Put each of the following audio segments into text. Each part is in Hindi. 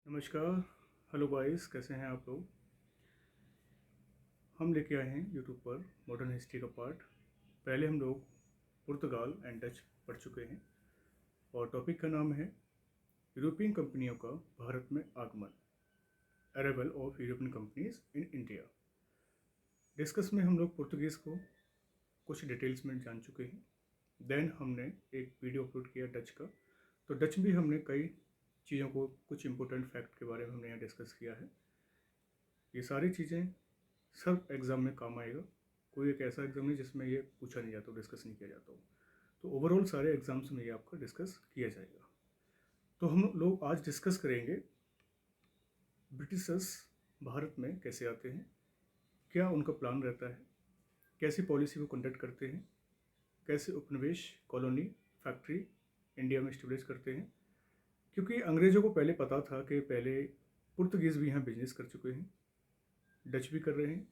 नमस्कार। हेलो गाइस, कैसे हैं आप लोग। हम लेके आए हैं यूट्यूब पर मॉडर्न हिस्ट्री का पार्ट। पहले हम लोग पुर्तगाल एंड डच पढ़ चुके हैं और टॉपिक का नाम है यूरोपियन कंपनियों का भारत में आगमन, arrival of European companies in India. Discuss में हम लोग पुर्तगीज़ को कुछ डिटेल्स में जान चुके हैं। देन हमने एक वीडियो अपलोड किया डच का, तो डच भी हमने कई चीज़ों को, कुछ इंपॉर्टेंट फैक्ट के बारे में हमने यहाँ डिस्कस किया है। ये सारी चीज़ें सब एग्ज़ाम में काम आएगा। कोई एक ऐसा एग्ज़ाम नहीं जिसमें ये पूछा नहीं जाता हो, डिस्कस नहीं किया जाता हो। तो ओवरऑल सारे एग्ज़ाम्स में ये आपका डिस्कस किया जाएगा। तो हम लोग आज डिस्कस करेंगे ब्रिटिशर्स भारत में कैसे आते हैं, क्या उनका प्लान रहता है, कैसी पॉलिसी वो कंडक्ट करते हैं, कैसे उपनिवेश, कॉलोनी, फैक्ट्री इंडिया में इस्टेब्लिश करते हैं। क्योंकि अंग्रेज़ों को पहले पता था कि पहले पुर्तगीज़ भी यहाँ बिजनेस कर चुके हैं, डच भी कर रहे हैं,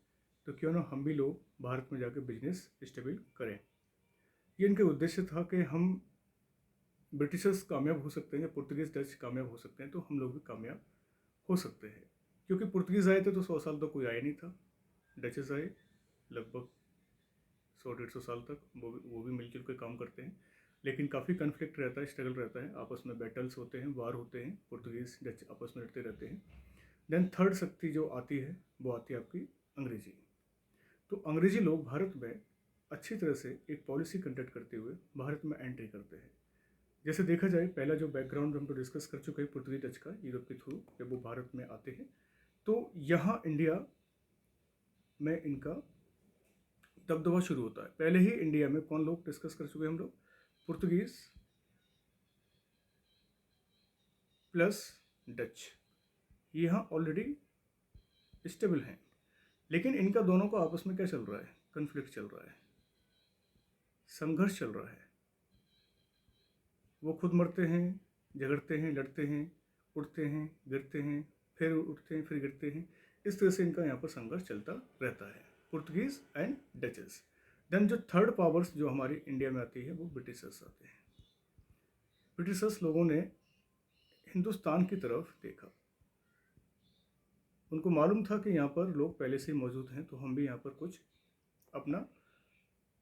तो क्यों ना हम भी लोग भारत में जाकर बिजनेस इस्टेब्लिश करें। ये इनका उद्देश्य था कि हम ब्रिटिशर्स कामयाब हो सकते हैं, पुर्तगीज़ डच कामयाब हो सकते हैं, तो हम लोग भी कामयाब हो सकते हैं। क्योंकि पुर्तगीज़ आए थे तो 100 साल तो कोई आया नहीं था। डचेस आए लगभग 100-150 साल तक, वो भी मिलजुल के काम करते हैं। लेकिन काफ़ी कन्फ्लिक्ट रहता है, स्ट्रगल रहता है, आपस में बैटल्स होते हैं, वार होते हैं, पुर्तगीज़ डच आपस में लड़ते रहते हैं। देन थर्ड शक्ति जो आती है वो आती है आपकी अंग्रेज़ी। तो अंग्रेज़ी लोग भारत में अच्छी तरह से एक पॉलिसी कंडक्ट करते हुए भारत में एंट्री करते हैं। जैसे देखा जाए, पहला जो बैकग्राउंड हम तो डिस्कस कर चुके हैं पुर्तगीज डच का, यूरोप के थ्रू जब वो भारत में आते हैं, तो यहाँ इंडिया में इनका दबदबा शुरू होता है। पहले ही इंडिया में कौन लोग डिस्कस कर चुके हैं हम लोग, पुर्तगीज प्लस डच, यहाँ ऑलरेडी स्टेबल हैं। लेकिन इनका दोनों का आपस में क्या चल रहा है, कन्फ्लिक्ट चल रहा है, संघर्ष चल रहा है। वो खुद मरते हैं, झगड़ते हैं, लड़ते हैं, उठते हैं, गिरते हैं, फिर उठते हैं, फिर गिरते हैं। इस तरह से इनका यहाँ पर संघर्ष चलता रहता है, पुर्तगीज एंड डचेस। देन जो थर्ड पावर्स जो हमारी इंडिया में आती है वो ब्रिटिशर्स आते हैं। ब्रिटिशर्स लोगों ने हिंदुस्तान की तरफ देखा, उनको मालूम था कि यहाँ पर लोग पहले से ही मौजूद हैं, तो हम भी यहाँ पर कुछ अपना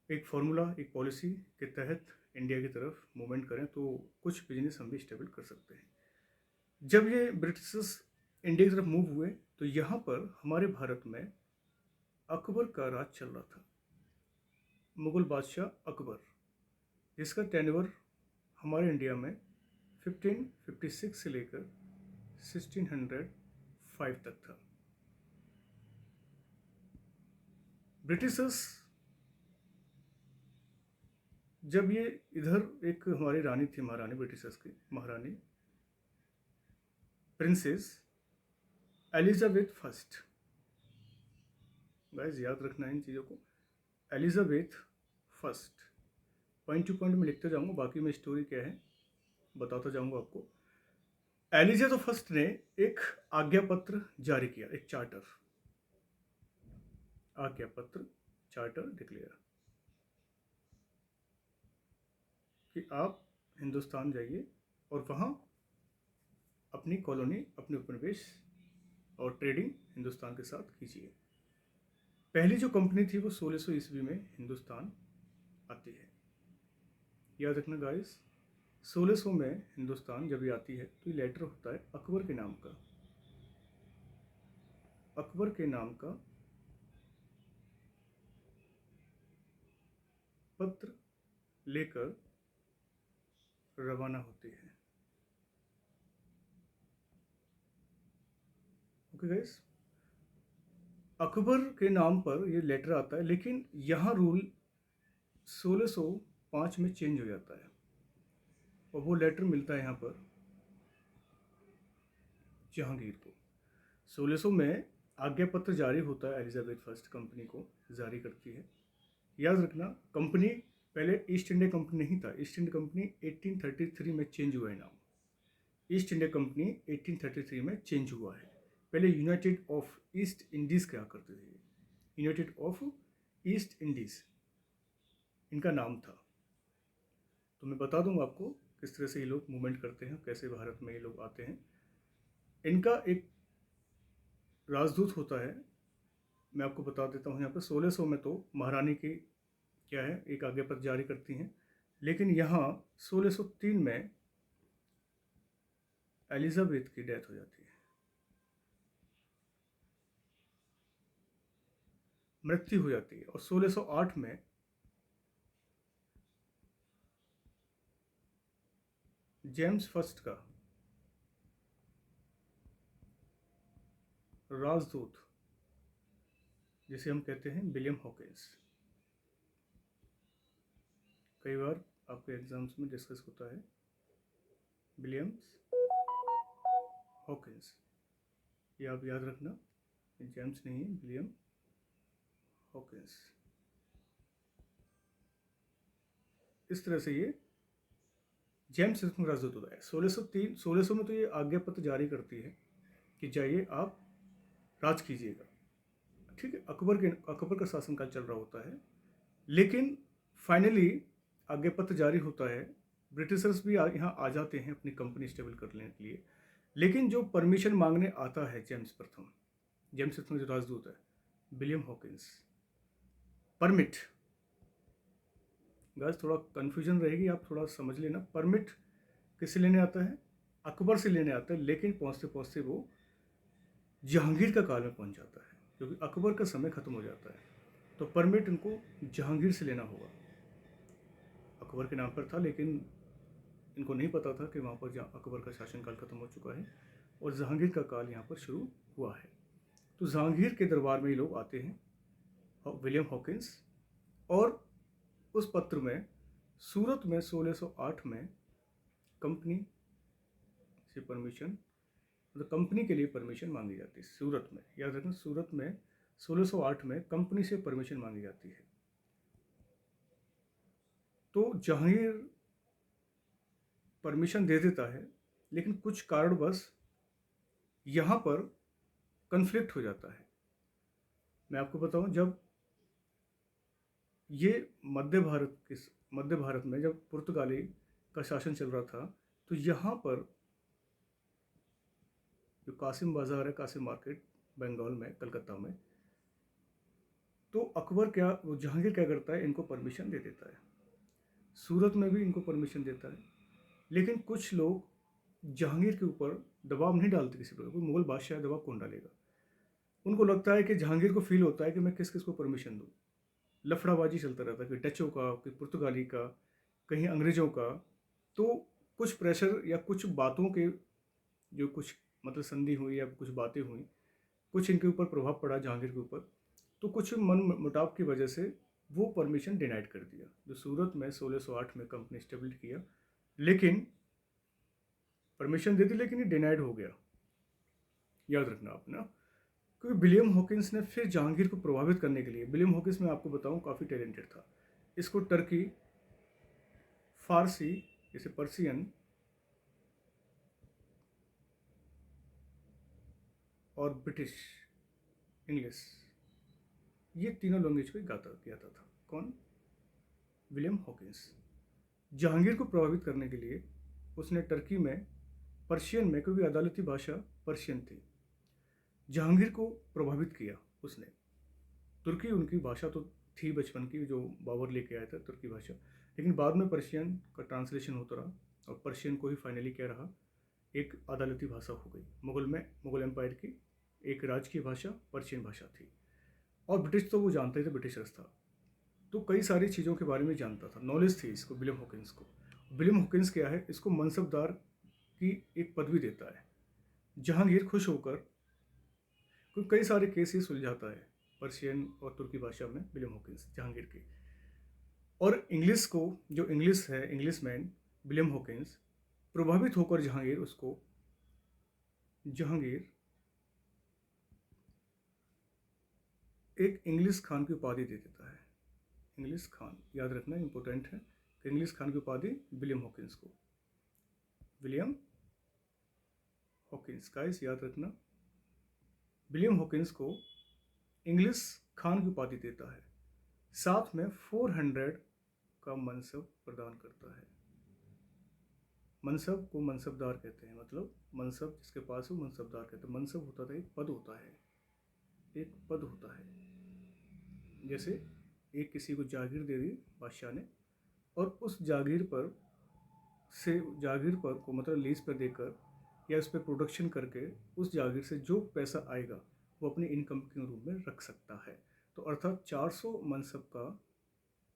एक फार्मूला, एक पॉलिसी के तहत इंडिया की तरफ मूवमेंट करें तो कुछ बिजनेस हम भी स्टेबल कर सकते हैं। जब ये ब्रिटिशर्स इंडिया की तरफ मूव हुए तो यहाँ पर हमारे भारत में अकबर का राज चल रहा था, मुग़ल बादशाह अकबर, जिसका टेन्योर हमारे इंडिया में 1556 से लेकर 1605 तक था। ब्रिटिशर्स जब ये इधर, एक हमारी रानी थी, महारानी, ब्रिटिशर्स की महारानी प्रिंसेस एलिजाबेथ फर्स्ट, गाइस याद रखना है इन चीज़ों को, Elizabeth first, point two point में लिखते जाऊँगा, बाकी मैं स्टोरी क्या है बताता जाऊँगा आपको। एलिजाबेथ फर्स्ट ने एक आज्ञा पत्र जारी किया, एक चार्टर, आज्ञा पत्र, चार्टर डिक्लेयर, कि आप हिंदुस्तान जाइए और वहाँ अपनी कॉलोनी, अपने उपनिवेश और ट्रेडिंग हिंदुस्तान के साथ कीजिए। पहली जो कंपनी थी वो 1600 ईस्वी में हिंदुस्तान आती है, याद रखना गाइस। 1600 में हिंदुस्तान जब ये आती है तो ये लेटर होता है अकबर के नाम का, अकबर के नाम का पत्र लेकर रवाना होती है। ओके गाइस, अकबर के नाम पर ये लेटर आता है, लेकिन यहाँ रूल 1605 में चेंज हो जाता है और वो लेटर मिलता है यहाँ पर जहांगीर को। 1600 में आज्ञा पत्र जारी होता है, एलिजाबेथ फर्स्ट कंपनी को जारी करती है। याद रखना, कंपनी पहले ईस्ट इंडिया कंपनी नहीं था, ईस्ट इंडिया कंपनी 1833 में चेंज हुआ है नाम, ईस्ट इंडिया कंपनी 1833 में चेंज हुआ है। पहले यूनाइटेड ऑफ ईस्ट इंडीज़ क्या करते थे, यूनाइटेड ऑफ ईस्ट इंडीज़ इनका नाम था। तो मैं बता दूंगा आपको किस तरह से ये लोग मूवमेंट करते हैं, कैसे भारत में ये लोग आते हैं। इनका एक राजदूत होता है, मैं आपको बता देता हूँ यहाँ पर 1600 में तो महारानी की क्या है एक आज्ञापत्र जारी करती हैं, लेकिन यहाँ 1603 में एलिजाबेथ की डेथ हो जाती है, मृत्यु हो जाती है। और 1608 में जेम्स फर्स्ट का राजदूत, जिसे हम कहते हैं विलियम हॉकिंस, कई बार आपके एग्जाम्स में डिस्कस होता है, विलियम हॉकिंस, ये आप याद रखना, जेम्स नहीं, विलियम हॉकिंस। इस तरह से ये जेम्स राजदूत होता है। 1603 में तो ये आज्ञा पत्र जारी करती है कि जाइए आप राज कीजिएगा, ठीक है। अकबर का शासनकाल चल रहा होता है, लेकिन फाइनली आज्ञा पत्र जारी होता है, ब्रिटिशर्स भी यहाँ आ जाते हैं अपनी कंपनी स्टेबल करने के लिए, लेकिन जो परमिशन मांगने आता है जेम्स प्रथम जो राजदूत है, विलियम हॉकिंस, परमिट, गाइस थोड़ा कन्फ्यूजन रहेगी, आप थोड़ा समझ लेना, परमिट किससे लेने आता है, अकबर से लेने आता है, लेकिन पहुँचते पहुँचते वो जहांगीर का काल में पहुँच जाता है, क्योंकि अकबर का समय खत्म हो जाता है, तो परमिट इनको जहांगीर से लेना होगा। अकबर के नाम पर था, लेकिन इनको नहीं पता था कि वहाँ पर अकबर का शासनकाल खत्म हो चुका है और जहांगीर का काल यहाँ पर शुरू हुआ है। तो जहांगीर के दरबार में ये लोग आते हैं, विलियम हॉकिंस, और उस पत्र में सूरत में 1608 में कंपनी से परमिशन, मतलब कंपनी के लिए परमिशन मांगी जाती है। सूरत में, याद रखना, सूरत में 1608 में कंपनी से परमिशन मांगी जाती है। तो जहांगीर परमिशन दे देता है, लेकिन कुछ कारणवश यहाँ पर कन्फ्लिक्ट हो जाता है। मैं आपको बताऊं, जब ये मध्य भारत में जब पुर्तगाली का शासन चल रहा था, तो यहाँ पर जो कासिम बाज़ार है, कासिम मार्केट, बंगाल में, कलकत्ता में, तो जहांगीर क्या करता है, इनको परमिशन दे देता है। सूरत में भी इनको परमिशन देता है, लेकिन कुछ लोग जहांगीर के ऊपर दबाव नहीं डालते किसी प्रकार, कोई मुगल बादशाह दबाव कौन डालेगा। उनको लगता है कि जहांगीर को फील होता है कि मैं किस किस को परमिशन दूँ, लफड़ाबाजी चलता रहता है, कि डचों का, कि पुर्तगाली का, कहीं अंग्रेज़ों का। तो कुछ प्रेशर या कुछ बातों के जो कुछ मतलब संधि हुई या कुछ बातें हुई, कुछ इनके ऊपर प्रभाव पड़ा जहांगीर के ऊपर, तो कुछ मन मुटाव की वजह से वो परमिशन डिनाइड कर दिया, जो सूरत में 1608 में कंपनी स्टेब्लिश किया, लेकिन परमिशन दे दी, लेकिन ये डिनाइड हो गया। याद रखना आप ना, क्योंकि विलियम हॉकिंस ने फिर जहांगीर को प्रभावित करने के लिए, विलियम हॉकिंस, मैं आपको बताऊं, काफ़ी टैलेंटेड था। इसको टर्की, फारसी जैसे पर्शियन और ब्रिटिश इंग्लिश, ये तीनों लैंग्वेज को किया था। कौन? William Hawkins. जहांगीर को प्रभावित करने के लिए उसने टर्की में पर्शियन में, क्योंकि अदालती भाषा पर्शियन थी, जहांगीर को प्रभावित किया उसने। तुर्की उनकी भाषा तो थी बचपन की, जो बाबर लेके आया था तुर्की भाषा, लेकिन बाद में पर्शियन का ट्रांसलेशन होता रहा, और पर्शियन को ही फाइनली क्या रहा, एक अदालती भाषा हो गई। मुगल एम्पायर की एक राजकीय भाषा पर्शियन भाषा थी, और ब्रिटिश तो वो जानते थे, ब्रिटिशर्स था, तो कई सारी चीज़ों के बारे में जानता था, नॉलेज थी इसको, विलियम हॉकिंस को। विलियम हॉकिंस क्या है, इसको मनसबदार की एक पदवी देता है। जहांगीर खुश होकर, क्योंकि कई सारे केस ये सुलझाता है पर्शियन और तुर्की भाषा में विलियम हॉकिंस जहांगीर की। और इंग्लिश को, जो इंग्लिश है, इंग्लिश मैन विलियम हॉकिंस, प्रभावित होकर जहांगीर एक इंग्लिश खान की उपाधि दे देता है। इंग्लिश खान, याद रखना इंपॉर्टेंट है, कि इंग्लिश खान की उपाधि विलियम हॉकिंस को, विलियम हॉकिंस का, इस याद रखना, विलियम हॉकिंस को इंग्लिश खान की उपाधि देता है, साथ में 400 का मनसब प्रदान करता है। मनसब को मनसबदार कहते हैं, मतलब मनसब जिसके पास हो मनसबदार कहते हैं। मनसब होता था एक पद होता है, एक पद होता है। जैसे एक किसी को जागीर दे दी बादशाह ने, और उस जागीर पर से जागीर पर को मतलब लीज पर देकर या उस पर प्रोडक्शन करके उस जागीर से जो पैसा आएगा वो अपनी इनकम के रूप में रख सकता है। तो अर्थात 400 मनसब का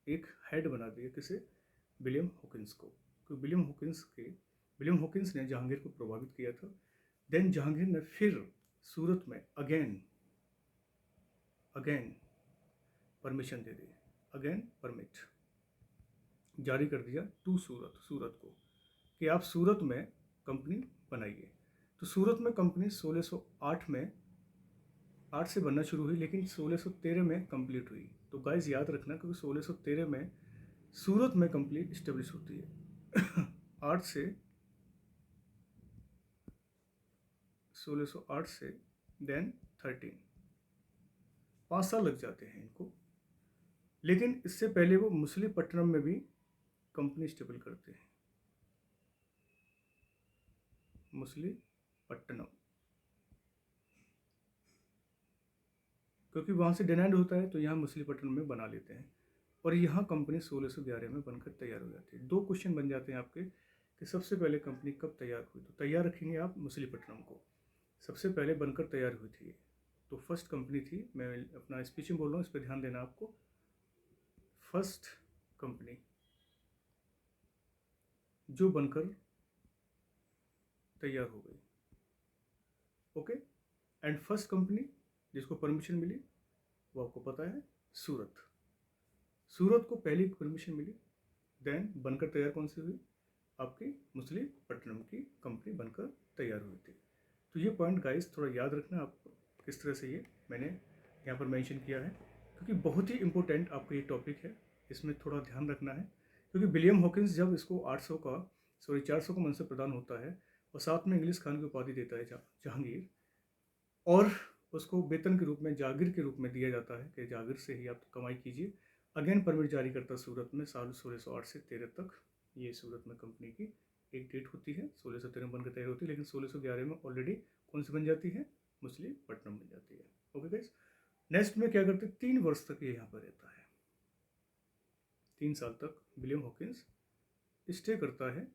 एक हेड बना दिया किसे, विलियम हॉकिंस को। क्योंकि विलियम हॉकिंस ने जहांगीर को प्रभावित किया था। देन जहांगीर ने फिर सूरत में अगेन परमिशन दे दी, अगेन परमिट जारी कर दिया टू सूरत को कि आप सूरत में कंपनी बनाइए। तो सूरत में कंपनी 1608 में 8 से बनना शुरू हुई, लेकिन 1613 में कंप्लीट हुई। तो गाइस याद रखना, क्योंकि 1613 में सूरत में कंपनी इस्टेब्लिश होती है। 8 से 1608 से देन 13, 5 साल लग जाते हैं इनको। लेकिन इससे पहले वो मछलीपट्टनम में भी कंपनी स्टेबल करते हैं, मछलीपट्टनम, क्योंकि वहाँ से डिमांड होता है तो यहाँ मछलीपट्टनम में बना लेते हैं। और यहाँ कंपनी 1611 में बनकर तैयार हो जाती है। 2 क्वेश्चन बन जाते हैं आपके कि सबसे पहले कंपनी कब तैयार हुई। तो तैयार रखेंगे आप मछलीपट्टनम को, सबसे पहले बनकर तैयार हुई थी। तो फर्स्ट कंपनी थी, मैं अपना स्पीच में बोल रहा हूँ, इस पर ध्यान देना आपको। फर्स्ट कंपनी जो बनकर तैयार हो गई, ओके। एंड फर्स्ट कंपनी जिसको परमिशन मिली वो आपको पता है, सूरत को पहली परमिशन मिली। देन बनकर तैयार कौन सी हुई, आपकी मछलीपट्टनम की कंपनी बनकर तैयार हुई थी। तो ये पॉइंट गाइस थोड़ा याद रखना आपको, किस तरह से ये मैंने यहाँ पर मेंशन किया है, क्योंकि बहुत ही इंपॉर्टेंट आपका ये टॉपिक है, इसमें थोड़ा ध्यान रखना है। क्योंकि विलियम हॉकिंस जब इसको 400 का मनसब प्रदान होता है और साथ में इंग्लिश खान की उपाधि देता है जहांगीर, और उसको वेतन के रूप में जागीर के रूप में दिया जाता है कि जागीर से ही आप कमाई कीजिए। अगेन परमिट जारी करता सूरत में साल 1608 से 13 तक। ये सूरत में कंपनी की एक डेट होती है, 1613 बनकर तैयार होती है, लेकिन 1611 में ऑलरेडी कौन सी बन जाती है, मछलीपट्टनम बन जाती है। ओके गाइस, नेक्स्ट में क्या करते हैं, 3 वर्ष तक ये यहाँ पर रहता है। 3 साल तक विलियम हॉकिंस स्टे करता है,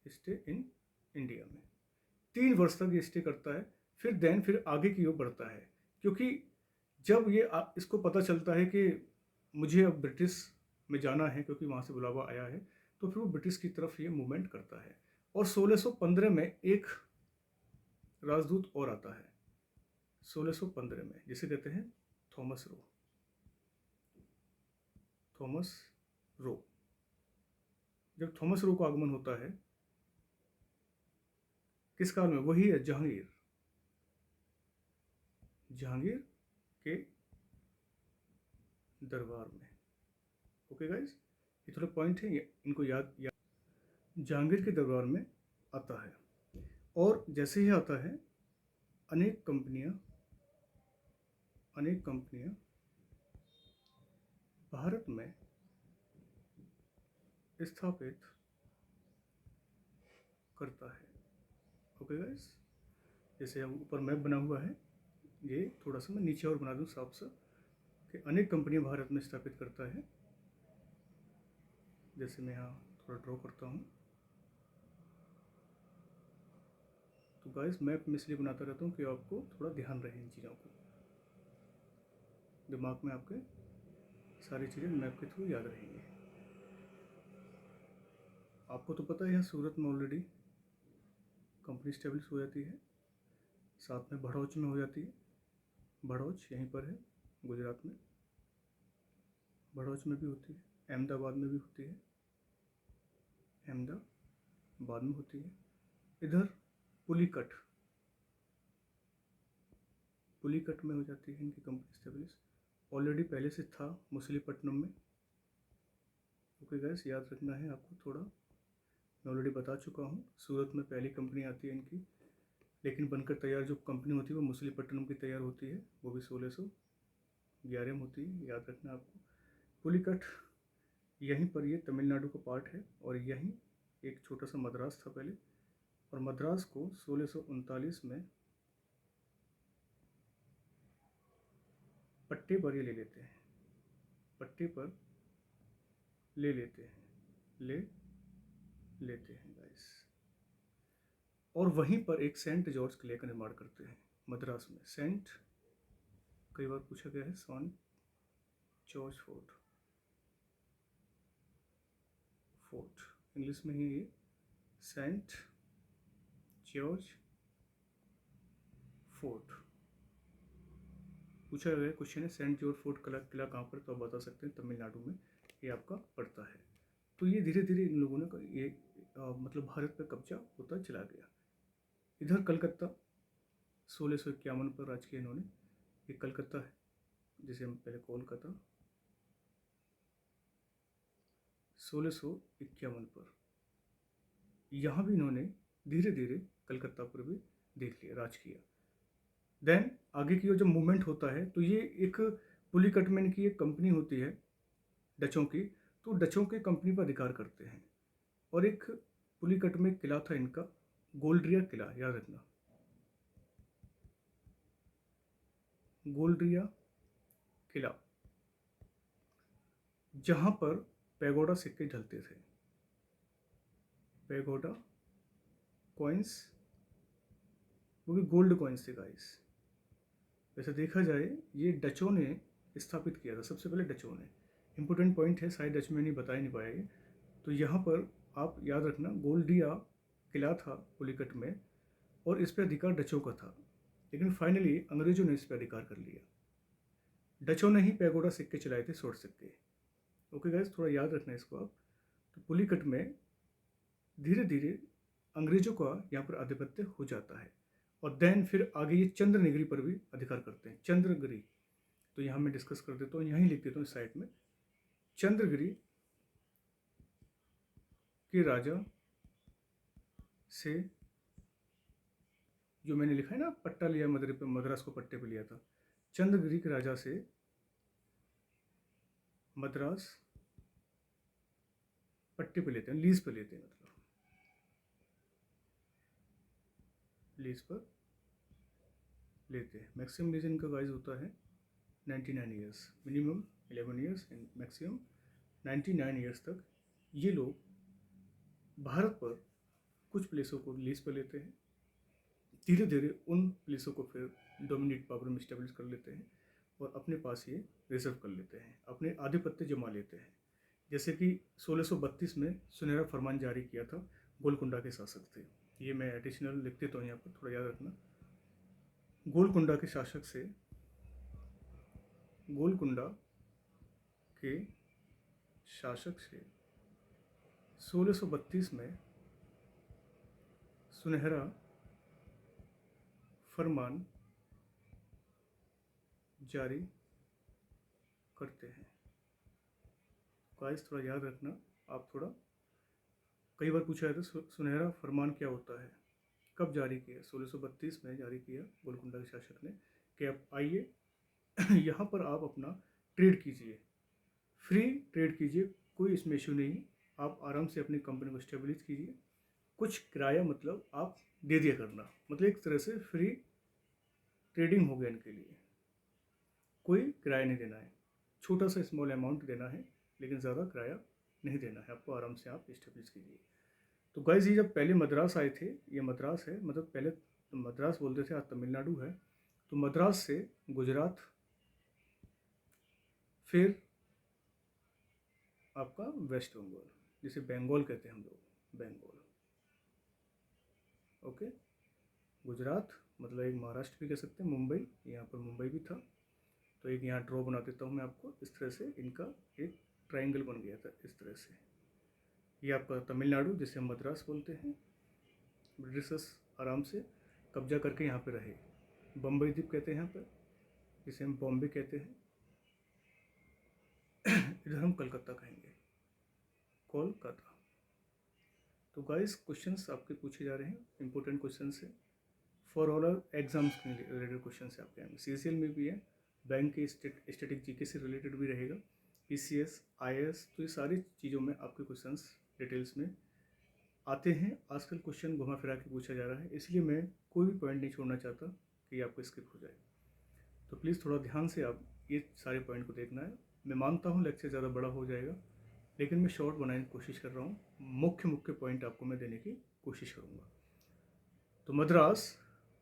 स्टे इन इंडिया में 3 वर्ष तक ये स्टे करता है। फिर आगे की ओर बढ़ता है, क्योंकि जब ये इसको पता चलता है कि मुझे अब ब्रिटिश में जाना है, क्योंकि वहाँ से बुलावा आया है, तो फिर वो ब्रिटिश की तरफ ये मूवमेंट करता है। और 1615 में एक राजदूत और आता है, 1615 में, जिसे कहते हैं थॉमस रो। जब थॉमस रो का आगमन होता है किस काल में, वही है जहांगीर के दरबार में। ओके गाइस, ये थोड़े पॉइंट है, इनको याद जहांगीर के दरबार में आता है। और जैसे ही आता है अनेक कंपनियां भारत में स्थापित करता है। ओके गाइस, जैसे हम ऊपर मैप बना हुआ है, ये थोड़ा सा मैं नीचे और बना दूँ साफ सा, कि अनेक कंपनियां भारत में स्थापित करता है। जैसे मैं यहाँ थोड़ा ड्रॉ करता हूँ। तो गाइस मैप में इसलिए बनाता रहता हूँ कि आपको थोड़ा ध्यान रहे इन चीज़ों को, दिमाग में आपके सारी चीज़ें मैप के थ्रू याद रहेंगी। आपको तो पता है यहाँ सूरत में ऑलरेडी कंपनी स्टेब्लिश हो जाती है, साथ में भड़ौच में हो जाती है। भड़ौच यहीं पर है गुजरात में, भड़ौच में भी होती है, अहमदाबाद में भी होती है, अहमदाबाद में होती है। इधर पुलिकट में हो जाती है इनकी कंपनी स्टेब्लिश, ऑलरेडी पहले से था मछलीपट्टनम में। ओके गाइस, याद रखना है आपको थोड़ा, मैं ऑलरेडी बता चुका हूँ। सूरत में पहली कंपनी आती है इनकी, लेकिन बनकर तैयार जो कंपनी होती है वो मछलीपट्टनम की तैयार होती है, वो भी 1611 में होती है, याद रखना आपको। पुलिकट यहीं पर, ये तमिलनाडु का पार्ट है, और यहीं एक छोटा सा मद्रास था पहले, और मद्रास को 1639 में पट्टे पर ये ले लेते हैं, पट्टे पर ले लेते हैं, ले लेते हैं गाइस। और वहीं पर एक सेंट जॉर्ज किले का निर्माण करते हैं मद्रास में। सेंट, कई बार पूछा गया है, सेंट जॉर्ज फोर्ट, इंग्लिश में ही ये सेंट जॉर्ज फोर्ट पूछा गया क्वेश्चन है। सेंट जॉर्ज फोर्ट किला कहाँ पर, तो आप बता सकते हैं तमिलनाडु में ये आपका पड़ता है। तो ये धीरे धीरे इन लोगों ने ये मतलब भारत पर कब्जा होता चला गया। इधर कलकत्ता 1651 पर राज किया इन्होंने। ये कलकत्ता है जिसे हम पहले कोलकाता, 1651 पर यहाँ भी इन्होंने धीरे धीरे कलकत्ता पर भी देख लिया, राज किया। देन आगे की जो मूवमेंट होता है, तो ये एक पुलिकटमैन की एक कंपनी होती है डचों की, तो डचों के कंपनी पर अधिकार करते हैं। और एक पुलिकट में किला था इनका, गोल्ड्रिया किला, याद रखना, गोल्ड्रिया किला, जहां पर पैगोडा सिक्के ढलते थे, पैगोडा कॉइन्स, वो भी गोल्ड कॉइन्स थे गाइस। वैसे देखा जाए ये डचों ने स्थापित किया था, सबसे पहले डचों ने। इंपॉर्टेंट पॉइंट है, शायद डच में नहीं बता ही नहीं पाया ये। तो यहाँ पर आप याद रखना, गोल्ड्रिया किला था पुलिकट में और इस पर अधिकार डचों का था, लेकिन फाइनली अंग्रेजों ने इस पर अधिकार कर लिया। डचों ने ही पैगोडा सिक्के चलाए थे, स्वर्ण सिक्के। ओके गाइस, थोड़ा याद रखना इसको आप। तो पुलिकट में धीरे धीरे अंग्रेजों का यहाँ पर आधिपत्य हो जाता है। और देन फिर आगे ये चंद्रगिरी पर भी अधिकार करते हैं। चंद्रगिरी, तो यहाँ मैं डिस्कस कर देता हूँ, यहीं लिख देता हूँ इस साइड में। चंद्रगिरी के राजा से, जो मैंने लिखा है ना, पट्टा लिया मद्रास को पट्टे पे लिया था। चंद्रगिरी के राजा से मद्रास पट्टे पे लेते हैं, लीज पे लेते हैं, मतलब लीज पर लेते हैं। मैक्सिमम लीज इनका गाइज होता है 99 years, minimum 11 years and maximum 99 years तक ये लोग भारत पर कुछ प्लेसों को लीज पर लेते हैं। धीरे धीरे उन प्लेसों को फिर डोमिनेट पावर में स्टेब्लिश कर लेते हैं और अपने पास ये रिजर्व कर लेते हैं, अपने आधिपत्य जमा लेते हैं। जैसे कि 1632 में सुनहरा फरमान जारी किया था, गोलकुंडा के शासक थे। ये मैं एडिशनल लिख देता हूँ यहाँ पर, थोड़ा याद रखना। गोलकुंडा के शासक से, गोलकुंडा के शासक से 1632 में सुनहरा फरमान जारी करते हैं। गाइस थोड़ा याद रखना आप, थोड़ा कई बार पूछा जाता है सुनहरा फरमान क्या होता है, कब जारी किया। 1632 में जारी किया गोलकुंडा के शासक ने कि आप आइए यहाँ पर आप अपना ट्रेड कीजिए, फ्री ट्रेड कीजिए, कोई इसमें इशू नहीं, आप आराम से अपनी कंपनी को स्टेब्लिश कीजिए, कुछ किराया मतलब आप दे दिया करना, मतलब एक तरह से फ्री ट्रेडिंग हो गया इनके लिए। कोई किराया नहीं देना है, छोटा सा स्मॉल अमाउंट देना है, लेकिन ज़्यादा किराया नहीं देना है आपको, आराम से आप इस्टेब्लिश कीजिए। तो गाइस ये जब पहले मद्रास आए थे, ये मद्रास है, मतलब पहले तो मद्रास बोलते थे, आज तमिलनाडु है। तो मद्रास से गुजरात, फिर आपका वेस्ट बंगाल, जिसे बंगाल कहते हैं हम लोग, बंगाल। ओके, गुजरात मतलब एक महाराष्ट्र भी कह सकते हैं, मुंबई, यहाँ पर मुंबई भी था। तो एक यहाँ ड्रॉ बना देता हूँ मैं आपको, इस तरह से इनका एक ट्रायंगल बन गया था, इस तरह से। ये आपका तमिलनाडु, जिसे हम मद्रास बोलते हैं। ब्रिटिशर्स आराम से कब्जा करके यहाँ पे रहे। बम्बई द्वीप कहते हैं यहाँ पर, जिसे हम बॉम्बे कहते हैं। इधर हम कलकत्ता कहेंगे, कोलकाता। तो गाइस क्वेश्चंस आपके पूछे जा रहे हैं, इंपॉर्टेंट क्वेश्चंस है, फॉर ऑल एग्जाम्स के रिलेटेड क्वेश्चन है आपके यहाँ में। CCL में भी है, बैंक के स्टैटिक जीके से रिलेटेड भी रहेगा, PCS, IAS, तो ये सारी चीज़ों में आपके क्वेश्चंस डिटेल्स में आते हैं। आजकल क्वेश्चन घुमा फिरा के पूछा जा रहा है, इसलिए मैं कोई भी पॉइंट नहीं छोड़ना चाहता कि आपको स्किप हो जाए। तो प्लीज़ थोड़ा ध्यान से आप ये सारे पॉइंट को देखना है। मैं मानता हूँ लेक्चर ज़्यादा बड़ा हो जाएगा, लेकिन मैं शॉर्ट बनाने की कोशिश कर रहा हूँ। मुख्य मुख्य पॉइंट आपको मैं देने की कोशिश करूँगा। तो मद्रास,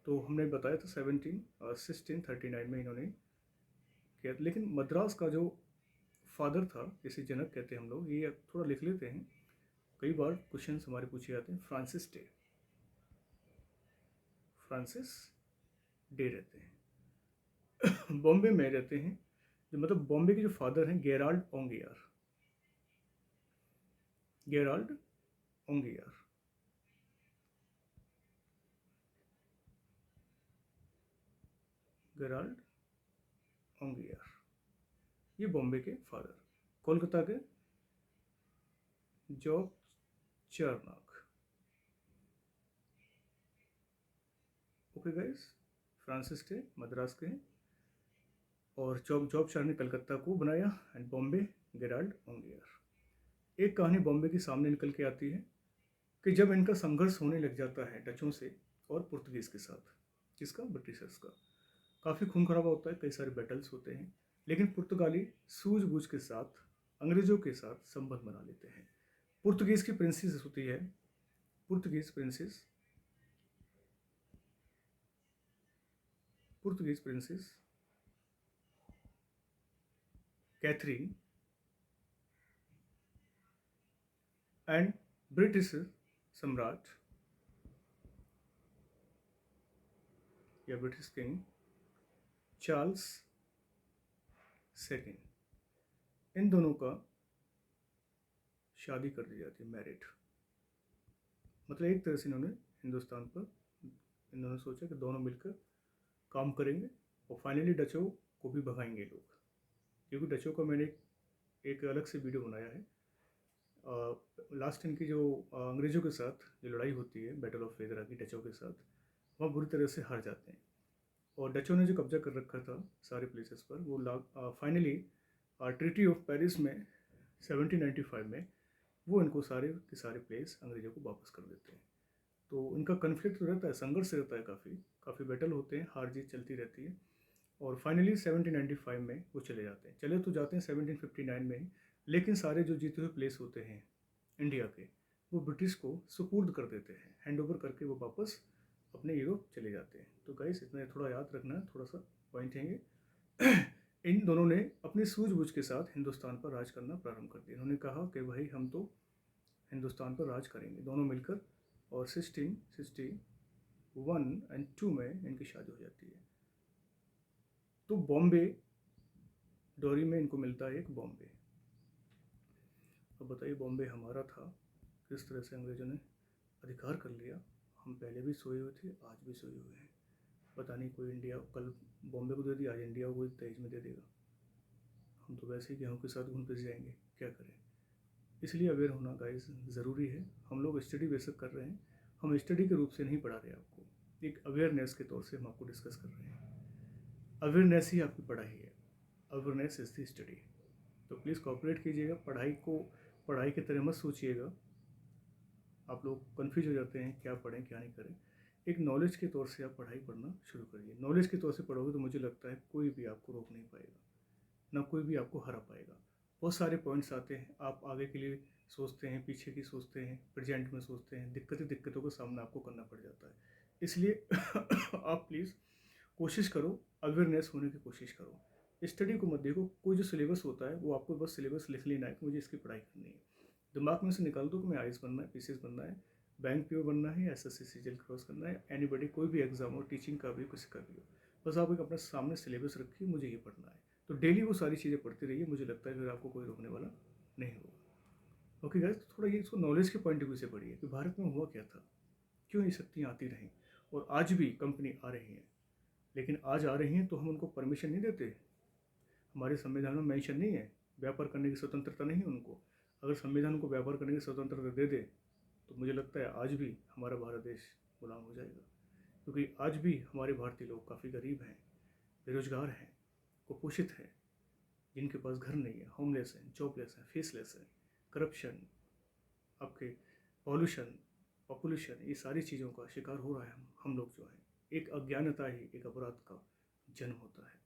तो हमने बताया था 1639 में इन्होंने किया, लेकिन मद्रास का जो फादर था, जिसे जनक कहते हैं हम लोग, ये थोड़ा लिख लेते हैं, कई बार क्वेश्चन हमारे पूछे जाते हैं। फ्रांसिस डे रहते हैं। बॉम्बे में रहते हैं, जो मतलब बॉम्बे के जो फादर हैं Gerald Aungier. Gerald Aungier Gerald Aungier, ये बॉम्बे के फादर। कोलकाता के Job Charnock. Okay guys, Francis Day Madras के हैं, और जॉब चार ने कलकत्ता को बनाया, एंड बॉम्बे गेराल्ड ओंगियार। एक कहानी बॉम्बे की सामने निकल के आती है कि जब इनका संघर्ष होने लग जाता है डचों से और पुर्तगीज़ के साथ, किसका, ब्रिटिशर्स का, काफ़ी खून खराबा होता है, कई सारे बैटल्स होते हैं, लेकिन पुर्तगाली सूझबूझ के साथ अंग्रेज़ों के साथ संबंध बना लेते हैं। पुर्तगीज़ की प्रिंसेस होती है, Portuguese princess Catherine and British सम्राट या ब्रिटिश किंग चार्ल्स सेकेंड, इन दोनों का शादी कर दी जाती है, मैरिड। मतलब एक तरह से इन्होंने हिंदुस्तान पर, इन्होंने सोचा कि दोनों मिलकर काम करेंगे और फाइनली डचों को भी भगाएंगे लोग, क्योंकि डचों का मैंने एक अलग से वीडियो बनाया है। लास्ट इनकी जो अंग्रेज़ों के साथ जो लड़ाई होती है, बैटल ऑफ वेदरा की डचों के साथ, वहाँ बुरी तरह से हार जाते हैं, और डचों ने जो कब्जा कर रखा था सारे प्लेसेस पर, वो फाइनली ट्रीटी ऑफ पेरिस में 1795 में वो इनको सारे के सारे प्लेस अंग्रेज़ों को वापस कर देते हैं। तो इनका कन्फ्लिक्ट तो रहता है, संघर्ष रहता है, काफ़ी बैटल होते हैं, हार जीत चलती रहती है, और फाइनली 1795 में वो चले जाते हैं। चले तो जाते हैं 1759 में ही, लेकिन सारे जो जीते हुए प्लेस होते हैं इंडिया के, वो ब्रिटिश को सुपुर्द कर देते हैं, हैंड ओवर करके वो वापस अपने यूरोप चले जाते हैं। तो गाइस इतना थोड़ा याद रखना है, थोड़ा सा पॉइंट है ये। इन दोनों ने अपनी सूझबूझ के साथ हिंदुस्तान पर राज करना प्रारंभ कर दिया। इन्होंने कहा कि भाई हम तो हिंदुस्तान पर राज करेंगे, दोनों मिलकर, और 1661 एंड 2 में इनकी शादी हो जाती है। तो बॉम्बे डोरी में इनको मिलता है एक बॉम्बे। अब बताइए, बॉम्बे हमारा था, किस तरह से अंग्रेज़ों ने अधिकार कर लिया। हम पहले भी सोए हुए थे, आज भी सोए हुए हैं। पता नहीं कोई इंडिया कल बॉम्बे को दे दिया, आज इंडिया को दहेज में दे देगा। हम तो वैसे ही गेहूँ के साथ घुन पिस जाएंगे, क्या करें। इसलिए अवेयर होना गाइस ज़रूरी है। हम लोग स्टडी बेसिक कर रहे हैं, हम स्टडी के रूप से नहीं पढ़ा रहे आपको, एक अवेयरनेस के तौर से हम आपको डिस्कस कर रहे हैं। अवेयरनेस ही आपकी पढ़ाई है, अवेयरनेस इज़ द स्टडी। तो प्लीज़ कॉपरेट कीजिएगा, पढ़ाई को पढ़ाई की तरह मत सोचिएगा। आप लोग कन्फ्यूज हो जाते हैं क्या पढ़ें क्या नहीं करें। एक नॉलेज के तौर से आप पढ़ाई पढ़ना शुरू करिए। नॉलेज के तौर से पढ़ोगे तो मुझे लगता है कोई भी आपको रोक नहीं पाएगा, ना कोई भी आपको हरा पाएगा। बहुत सारे पॉइंट्स आते हैं, आप आगे के लिए सोचते हैं, पीछे की सोचते हैं, प्रेजेंट में सोचते हैं, दिक्कतों का सामना आपको करना पड़ जाता है। इसलिए आप प्लीज़ कोशिश करो, अवेयरनेस होने की कोशिश करो। स्टडी को मत देखो, कोई जो सिलेबस होता है वो आपको बस सिलेबस लिख लेना है कि मुझे इसकी पढ़ाई करनी है। दिमाग में से निकाल दो कि मैं आईएएस बनना है, पीसीएस बनना है, बैंक पीओ बनना है, एसएससी सीजीएल क्रॉस करना है, एनीबॉडी, कोई भी एग्जाम हो, टीचिंग का भी, किसी का भी हो, बस आप एक अपने सामने सिलेबस रखिए, मुझे ये पढ़ना है। तो डेली वो सारी चीज़ें पढ़ते रहिए, मुझे लगता है फिर आपको कोई रोकने वाला नहीं होगा। ओके गाइस, तो थोड़ा ये इसको नॉलेज के पॉइंट ऑफ व्यू से पढ़िए कि भारत में हुआ क्या था, क्यों ये शक्तियाँ आती रहीं, और आज भी कंपनी आ रही हैं। लेकिन आज आ रही हैं तो हम उनको परमिशन नहीं देते। हमारे संविधान में मेंशन नहीं है, व्यापार करने की स्वतंत्रता नहीं है उनको। अगर संविधान को व्यापार करने की स्वतंत्रता दे दे तो मुझे लगता है आज भी हमारा भारत देश गुलाम हो जाएगा, क्योंकि आज भी हमारे भारतीय लोग काफ़ी गरीब हैं, बेरोजगार हैं, कुपोषित हैं, जिनके पास घर नहीं है, होमलेस हैं, जॉबलेस हैं, फेसलेस हैं, करप्शन, आपके पॉल्यूशन, पॉपुलेशन, ये सारी चीज़ों का शिकार हो रहा है हम लोग जो हैं। एक अज्ञानता ही एक अपराध का जन्म होता है।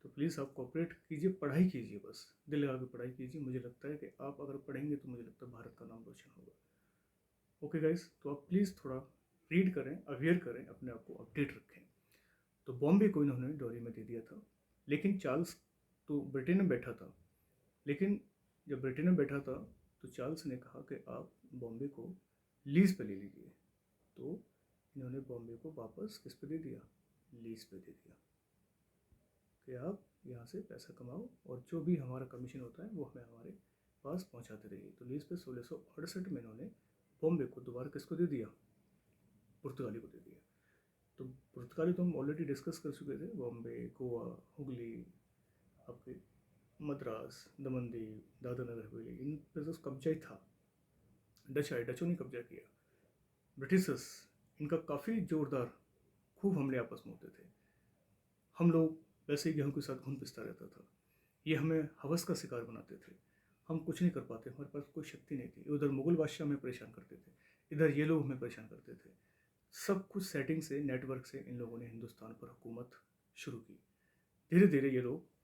तो प्लीज़ आप कोऑपरेट कीजिए, पढ़ाई कीजिए, बस दिल लगा के पढ़ाई कीजिए। मुझे लगता है कि आप अगर पढ़ेंगे तो मुझे लगता है भारत का नाम रोशन होगा। ओके गाइस, तो आप प्लीज़ थोड़ा रीड करें, अवेयर करें, अपने आप को अपडेट रखें। तो बॉम्बे को इन्होंने डॉरी में दे दिया था, लेकिन चार्ल्स तो ब्रिटेन में बैठा था। लेकिन जब ब्रिटेन में बैठा था तो चार्ल्स ने कहा कि आप बॉम्बे को लीज पे ले लीजिए। तो इन्होंने बॉम्बे को वापस किस पे दे दिया? लीज पे दे दिया कि आप यहाँ से पैसा कमाओ और जो भी हमारा कमीशन होता है वो हमें हमारे पास पहुँचाते रहिए। तो लीज पे 1668 में इन्होंने बॉम्बे को दोबारा किसको दे दिया? पुर्तगाली को दे दिया। तो पुर्तगाली तो हम ऑलरेडी डिस्कस कर चुके थे। बॉम्बे, गोवा, हुगली, आपके मद्रास, दमन दीव, दादरा नगर हवेली, इन पर तो कब्जा ही था। डच आए, डचों ने कब्जा किया। ब्रिटिशर्स, इनका काफ़ी ज़ोरदार खूब हमले आपस में होते थे। हम लोग वैसे ही गेहूँ के साथ घुन पिसता रहता था। ये हमें हवस का शिकार बनाते थे। हम कुछ नहीं कर पाते, हमारे पास कोई शक्ति नहीं थी। उधर मुगल बादशाह हमें परेशान करते थे, इधर ये लोग हमें परेशान करते थे। सब कुछ सेटिंग से, नेटवर्क से इन लोगों ने हिंदुस्तान पर हुकूमत शुरू की। धीरे धीरे ये लोग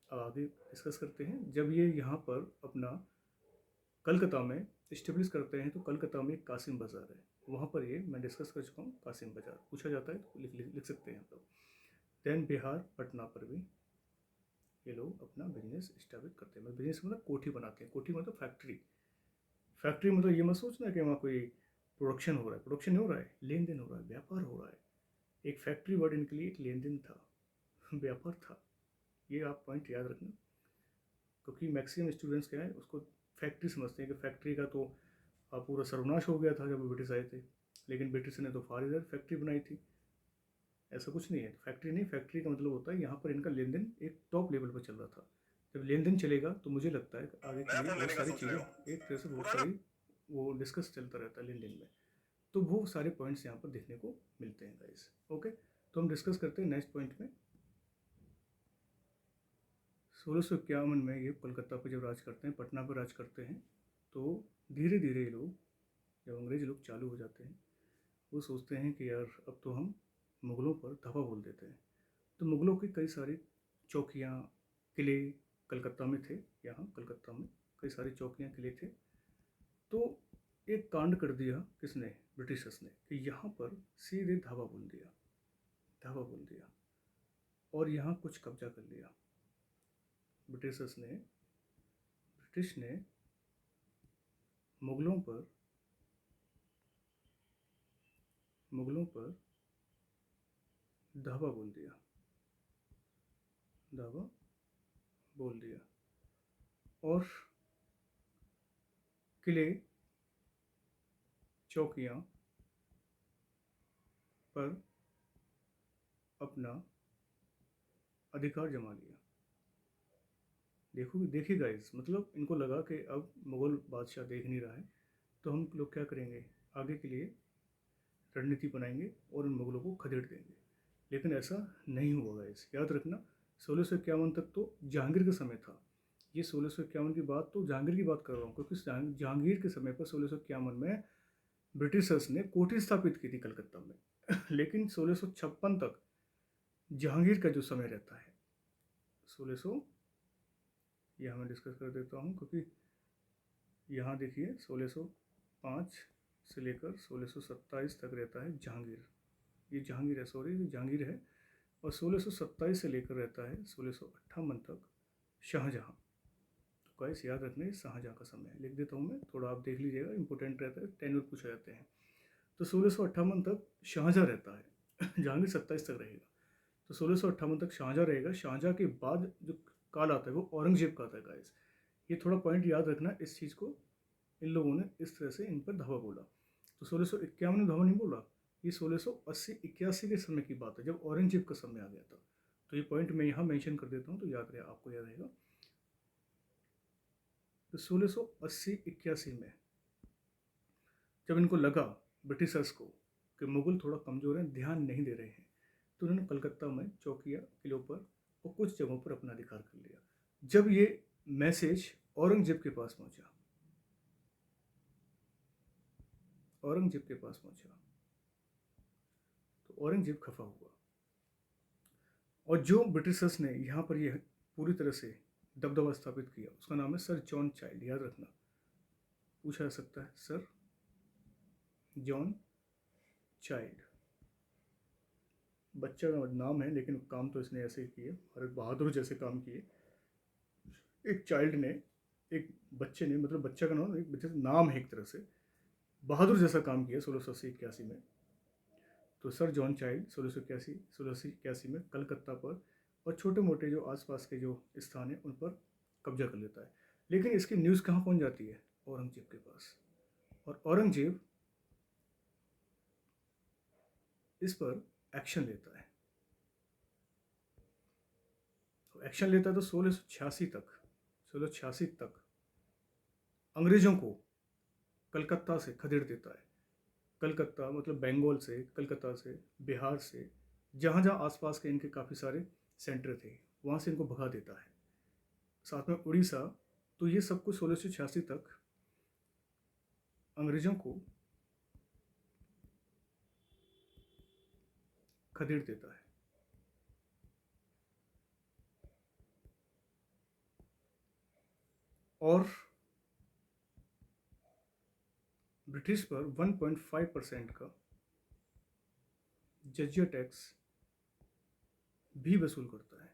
आगे डिस्कस करते हैं। जब ये यहाँ पर अपना कलकत्ता में इस्टेब्लिश करते हैं तो कलकत्ता में कासिम बाज़ार है, वहाँ पर ये मैं डिस्कस कर चुका हूँ। कासिम बाज़ार पूछा जाता है तो लिख सकते हैं आप लोग। दैन बिहार, पटना पर भी ये लोग अपना बिजनेस इस्टेब्लिश करते हैं। बिजनेस मतलब कोठी बनाते हैं। कोठी मतलब फैक्ट्री। फैक्ट्री मतलब ये मत सोचना कि वहाँ कोई प्रोडक्शन हो रहा है। प्रोडक्शन नहीं हो रहा है, लेन देन हो रहा है, व्यापार हो रहा है। एक फैक्ट्री वर्ड इनके लिए एक लेन देन था, व्यापार था। ये आप पॉइंट याद रखना, क्योंकि मैक्सिमम स्टूडेंट्स क्या है उसको फैक्ट्री समझते हैं कि फैक्ट्री का तो पूरा सर्वनाश हो गया था जब ब्रिटिश आए थे, लेकिन ब्रिटिश ने तो फार इधर फैक्ट्री बनाई थी। ऐसा कुछ नहीं है, फैक्ट्री नहीं, फैक्ट्री का मतलब होता है यहाँ पर इनका लेन देन एक टॉप लेवल पर चल रहा था। जब लेन देन चलेगा तो मुझे लगता है कि आगे के लिए बहुत सारी चीज़ें एक तरह से बहुत सारी वो डिस्कस चलता रहता है लेन देन में। तो वो सारे पॉइंट्स यहाँ पर देखने को मिलते हैं गाइस। ओके, तो हम डिस्कस करते हैं नेक्स्ट पॉइंट में। 1651 में ये कलकत्ता पर जब राज करते हैं, पटना पर राज करते हैं, तो धीरे धीरे ये लोग, जब अंग्रेज लोग चालू हो जाते हैं, वो सोचते हैं कि यार अब तो हम मुग़लों पर धावा बोल देते हैं। तो मुग़लों की कई सारी चौकियाँ, किले कलकत्ता में थे। यहाँ कलकत्ता में कई सारी चौकियाँ, किले थे। तो एक कांड कर दिया किसने? ब्रिटिशर्स ने, कि यहाँ पर सीधे धावा बोल दिया, धावा बोल दिया और यहाँ कुछ कब्जा कर लिया। ब्रिटिश ने मुग़लों पर धावा बोल दिया, धावा बोल दिया और किले, चौकियाँ पर अपना अधिकार जमा लिया। देखिए गाइस, मतलब इनको लगा कि अब मुग़ल बादशाह देख नहीं रहा है, तो हम लोग क्या करेंगे, आगे के लिए रणनीति बनाएंगे और उन मुग़लों को खदेड़ देंगे। लेकिन ऐसा नहीं हुआ गाइस, याद रखना। 1651 तक तो जहांगीर का समय था। ये 1651 की बात तो जहांगीर की बात कर रहा हूँ, क्योंकि जहांगीर के समय पर 1651 में ब्रिटिशर्स ने कोठी स्थापित की थी कलकत्ता में। लेकिन 1656 तक जहांगीर का जो समय रहता है, 1600, यह मैं डिस्कस कर देता हूँ, क्योंकि यहाँ देखिए 1605 से लेकर 1627 तक रहता है जहांगीर। ये जहांगीर है, सॉरी ये जहांगीर है। और 1627 से लेकर रहता है 1658 तक शाहजहाँ। तो गाइस याद रखना, शाहजहाँ का समय है। लिख देता हूँ मैं, थोड़ा आप देख लीजिएगा, इंपॉर्टेंट रहता है, टेन्योर पूछे जाते हैं। तो 1658 तक शाहजहाँ रहता है। जहांगीर 27 तक रहेगा। तो 1658 तक शाहजहाँ रहेगा। शाहजहाँ के बाद जो काल आता है वो औरंगजेब का आता है गाइस। ये थोड़ा पॉइंट याद रखना, इस चीज़ को इन लोगों ने इस तरह से इन पर धावा बोला। तो 1651 में धावा नहीं बोला, ये 1680-81 के समय की बात है, जब औरंगजेब का समय आ गया था। तो ये पॉइंट मैं यहाँ मेंशन कर देता हूँ, तो याद रहे, आपको याद रहेगा। तो 1680-81 में जब इनको लगा ब्रिटिशर्स को कि मुग़ल थोड़ा कमज़ोर हैं, ध्यान नहीं दे रहे हैं, तो उन्होंने कलकत्ता में चौकियाँ, किलों पर और कुछ जगहों पर अपना अधिकार कर लिया। जब ये मैसेज औरंगजेब के पास पहुँचा, औरंगजेब के पास पहुंचा। तो औरंगजेब खफा हुआ, और जो ब्रिटिशर्स ने यहाँ पर यह पूरी तरह से दबदबा स्थापित किया उसका नाम है सर जॉन चाइल्ड। याद रखना, पूछा जा सकता है, सर जॉन चाइल्ड। बच्चा का नाम है लेकिन काम तो इसने ऐसे ही किए, और एक बहादुर जैसे काम किए। एक चाइल्ड ने, एक बच्चे ने, मतलब बच्चा का नाम, एक बच्चे का नाम है एक तरह से, बहादुर जैसा काम किया 1680-81 में। तो सर जॉन चाइल्ड 1681 में कलकत्ता पर और छोटे मोटे जो आसपास के जो स्थान हैं उन पर कब्जा कर लेता है। लेकिन इसकी न्यूज़ कहाँ पहुँच जाती है? औरंगजेब के पास। और औरंगजेब इस पर एक्शन लेता है। तो एक्शन लेता है तो 1686 तक अंग्रेज़ों को कलकत्ता से खदेड़ देता है। कलकत्ता मतलब बंगाल से, कलकत्ता से, बिहार से, जहाँ जहाँ आसपास के इनके काफ़ी सारे सेंटर थे वहाँ से इनको भगा देता है, साथ में उड़ीसा। तो ये सब कुछ 1686 तक अंग्रेज़ों को खदेड़ देता है। और ब्रिटिश पर 1.5% का जजिया टैक्स भी वसूल करता है।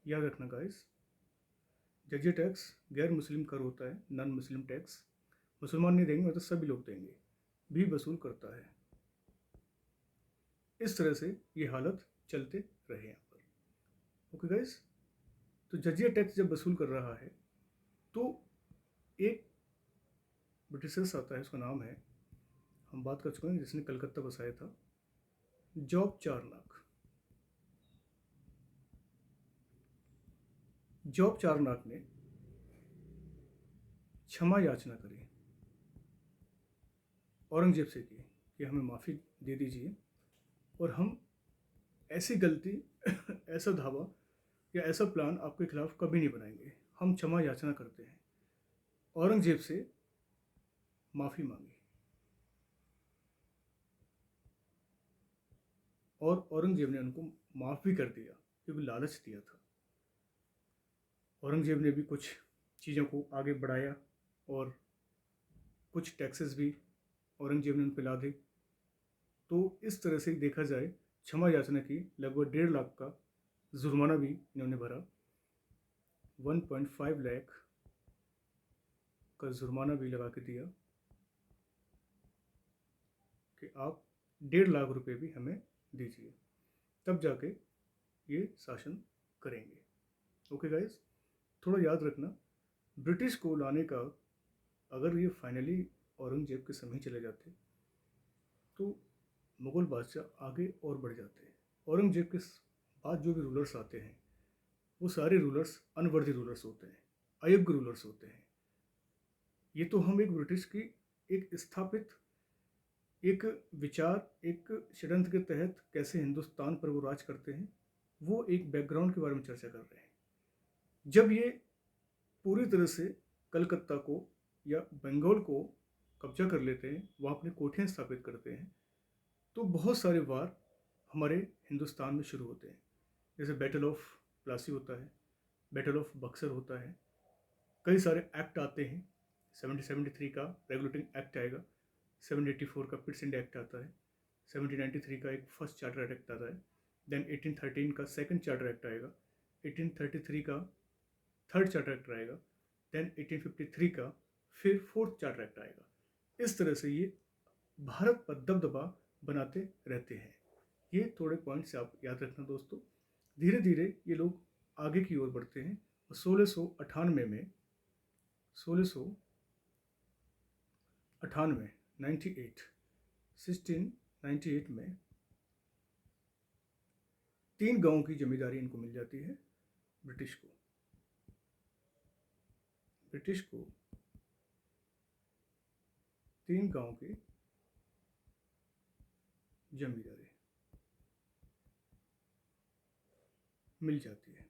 याद रखना गाइस, जजिया टैक्स गैर मुस्लिम कर होता है, नॉन मुस्लिम टैक्स। मुसलमान नहीं देंगे, मतलब सभी लोग देंगे, भी वसूल करता है। इस तरह से ये हालत चलते रहे यहाँ पर। ओके गाइस, तो जजिया टैक्स जब वसूल कर रहा है तो एक ब्रिटिशर्स आता है, उसका नाम है, हम बात कर चुके हैं, जिसने कलकत्ता बसाया था, जॉब चारनाक। जॉब चारनाक ने क्षमा याचना करी औरंगजेब से कि हमें माफ़ी दे दीजिए और हम ऐसी गलती ऐसा धावा या ऐसा प्लान आपके खिलाफ कभी नहीं बनाएंगे, हम क्षमा याचना करते हैं। औरंगजेब से माफ़ी मांगी और औरंगजेब ने उनको माफ़ भी कर दिया, क्योंकि लालच दिया था। औरंगजेब ने भी कुछ चीज़ों को आगे बढ़ाया और कुछ टैक्सेस भी औरंगजेब ने उन पर ला दी। तो इस तरह से देखा जाए, क्षमा याचना की, लगभग 1.5 लाख का जुर्माना भी इन्होंने भरा। 1.5 लाख का जुर्माना भी लगा के दिया कि आप 1.5 लाख रुपए भी हमें दीजिए, तब जाके ये शासन करेंगे। ओके गाइस, थोड़ा याद रखना, ब्रिटिश को लाने का अगर ये फाइनली औरंगजेब के समय चले जाते तो मुग़ल बादशाह आगे और बढ़ जाते। औरंगजेब के बाद जो भी रूलर्स आते हैं वो सारे रूलर्स अनवर्दी रूलर्स होते हैं, अयोग्य रूलर्स होते हैं। ये तो हम एक ब्रिटिश की एक स्थापित एक विचार, एक षड्यंत्र के तहत कैसे हिंदुस्तान पर वो राज करते हैं, वो एक बैकग्राउंड के बारे में चर्चा कर रहे हैं। जब ये पूरी तरह से कलकत्ता को या बंगाल को कब्जा कर लेते हैं, वहाँ अपनी कोठियाँ स्थापित करते हैं, तो बहुत सारे वार हमारे हिंदुस्तान में शुरू होते हैं। जैसे बैटल ऑफ प्लासी होता है, बैटल ऑफ बक्सर होता है, कई सारे एक्ट आते हैं। 1773 का रेगुलेटिंग एक्ट आएगा, 1784 का पिट्स इंडिया एक्ट आता है, 1793 का एक फर्स्ट चार्टर एक्ट आता है, देन 1813 का सेकंड चार्टर एक्ट आएगा, 1833 का थर्ड चार्टर एक्ट आएगा, देन 1853 का फिर फोर्थ चार्टर एक्ट आएगा। इस तरह से ये भारत पर दबदबा बनाते रहते हैं। ये थोड़े पॉइंट्स आप याद रखना दोस्तों। धीरे धीरे ये लोग आगे की ओर बढ़ते हैं और 1698 में 1698 में 3 गांवों की जमींदारी इनको मिल जाती है। ब्रिटिश को 3 गांव की जमींदारी मिल जाती है।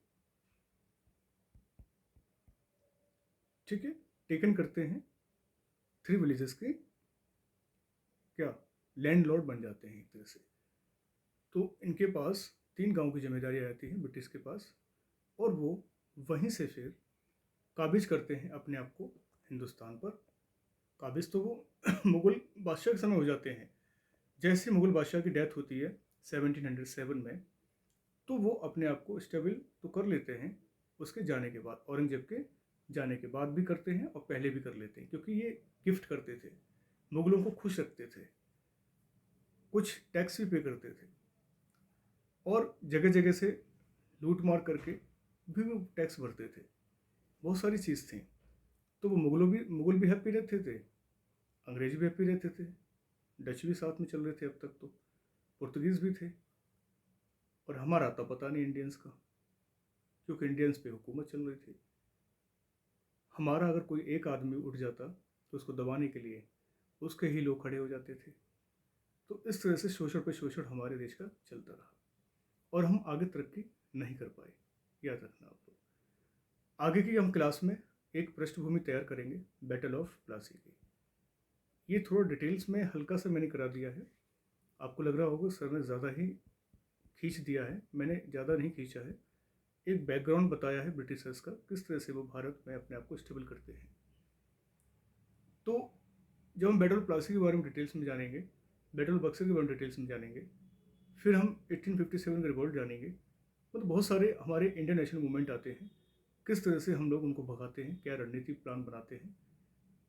ठीक है, टेकन करते हैं 3 विलेजेस की क्या लैंडलॉर्ड बन जाते हैं एक तरह से। तो इनके पास 3 गांव की जिम्मेदारी आती है ब्रिटिश के पास, और वो वहीं से फिर काबिज करते हैं अपने आप को हिंदुस्तान पर। काबिज तो वो मुग़ल बादशाह के समय हो जाते हैं। जैसे मुग़ल बादशाह की डेथ होती है 1707 में, तो वो अपने आप को स्टेबल तो कर लेते हैं उसके जाने के बाद, औरंगजेब के जाने के बाद भी करते हैं और पहले भी कर लेते हैं, क्योंकि ये गिफ्ट करते थे, मुग़लों को खुश रखते थे, कुछ टैक्स भी पे करते थे, और जगह जगह से लूट मार करके भी वो टैक्स भरते थे। बहुत सारी चीज़ थी। तो वो मुग़ल भी हैप्पी रहते थे, अंग्रेज भी हैप्पी रहते थे, डच भी साथ में चल रहे थे अब तक तो, पुर्तगीज़ भी थे। और हमारा तो पता नहीं इंडियंस का, क्योंकि इंडियंस पे हुकूमत चल रही थी। हमारा अगर कोई एक आदमी उठ जाता तो उसको दबाने के लिए उसके ही लोग खड़े हो जाते थे। तो इस तरह से शोषण पे शोषण हमारे देश का चलता रहा, और हम आगे तरक्की नहीं कर पाए। याद रखना आप लोग। आगे की हम क्लास में एक पृष्ठभूमि तैयार करेंगे बैटल ऑफ प्लासी की। ये थोड़ा डिटेल्स में हल्का सा मैंने करा दिया है। आपको लग रहा होगा सर ने ज़्यादा ही खींच दिया है, मैंने ज़्यादा नहीं खींचा है। एक बैकग्राउंड बताया है ब्रिटिशर्स का, किस तरह से वो भारत में अपने आप को स्टेबल करते हैं। तो जब हम बैटल ऑफ प्लासी के बारे में डिटेल्स में जानेंगे, बैटल ऑफ बक्सर के बारे में डिटेल्स में जानेंगे, फिर हम 1857 का रिवॉल्ट जानेंगे। मतलब बहुत सारे हमारे इंडियन नेशनल मूवमेंट आते हैं, किस तरह से हम लोग उनको भगाते हैं, क्या रणनीति प्लान बनाते हैं।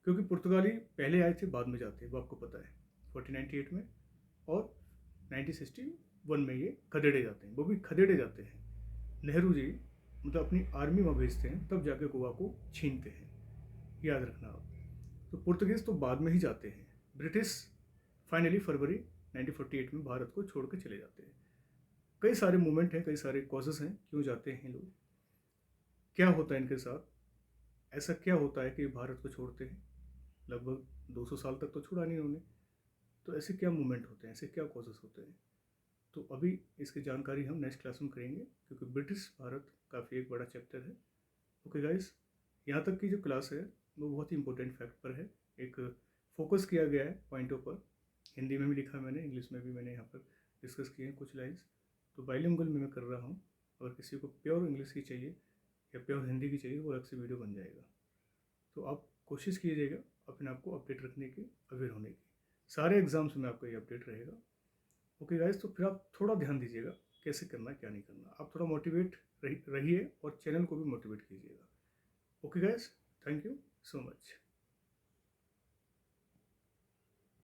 क्योंकि पुर्तगाली पहले आए थे, बाद में जाते हैं, वो आपको पता है 1498 में, और 1961 में ये खदेड़े जाते हैं। वो भी खदेड़े जाते हैं, नेहरू जी मतलब अपनी आर्मी वहाँ भेजते हैं, तब जाके गोवा को छीनते हैं। याद रखना आप। तो पुर्तगीज़ तो बाद में ही जाते हैं, ब्रिटिश फाइनली फरवरी 1948 में भारत को छोड़ के चले जाते हैं। कई सारे मूवमेंट हैं, कई सारे कॉजेज़ हैं क्यों जाते हैं लोग, क्या होता है इनके साथ, ऐसा क्या होता है कि भारत को छोड़ते हैं। लगभग 200 साल तक तो छोड़ा नहीं उन्होंने। तो ऐसे क्या मूवमेंट होते हैं, ऐसे क्या कॉजेज़ होते हैं। तो अभी इसकी जानकारी हम नेक्स्ट क्लास में करेंगे, क्योंकि ब्रिटिश भारत काफ़ी एक बड़ा चैप्टर है। ओके गाइस, यहाँ तक की जो क्लास है वो बहुत ही इंपॉर्टेंट फैक्ट पर है। एक फोकस किया गया है पॉइंटों पर, हिंदी में भी लिखा मैंने, इंग्लिश में भी मैंने यहाँ पर डिस्कस किए हैं कुछ लाइन्स। तो बाइलिंगुअल में मैं कर रहा हूँ। अगर किसी को प्योर इंग्लिश की चाहिए या प्योर हिंदी की चाहिए, वो अलग से वीडियो बन जाएगा। तो आप कोशिश कीजिएगा अपने आप को अपडेट रखने की, अवेयर होने की। सारे एग्जाम्स में आपको ये अपडेट रहेगा। ओके गाइस, तो फिर आप थोड़ा ध्यान दीजिएगा कैसे करना है क्या नहीं करना। आप थोड़ा मोटिवेट रहिए और चैनल को भी मोटिवेट कीजिएगा। Okay guys, thank you so much.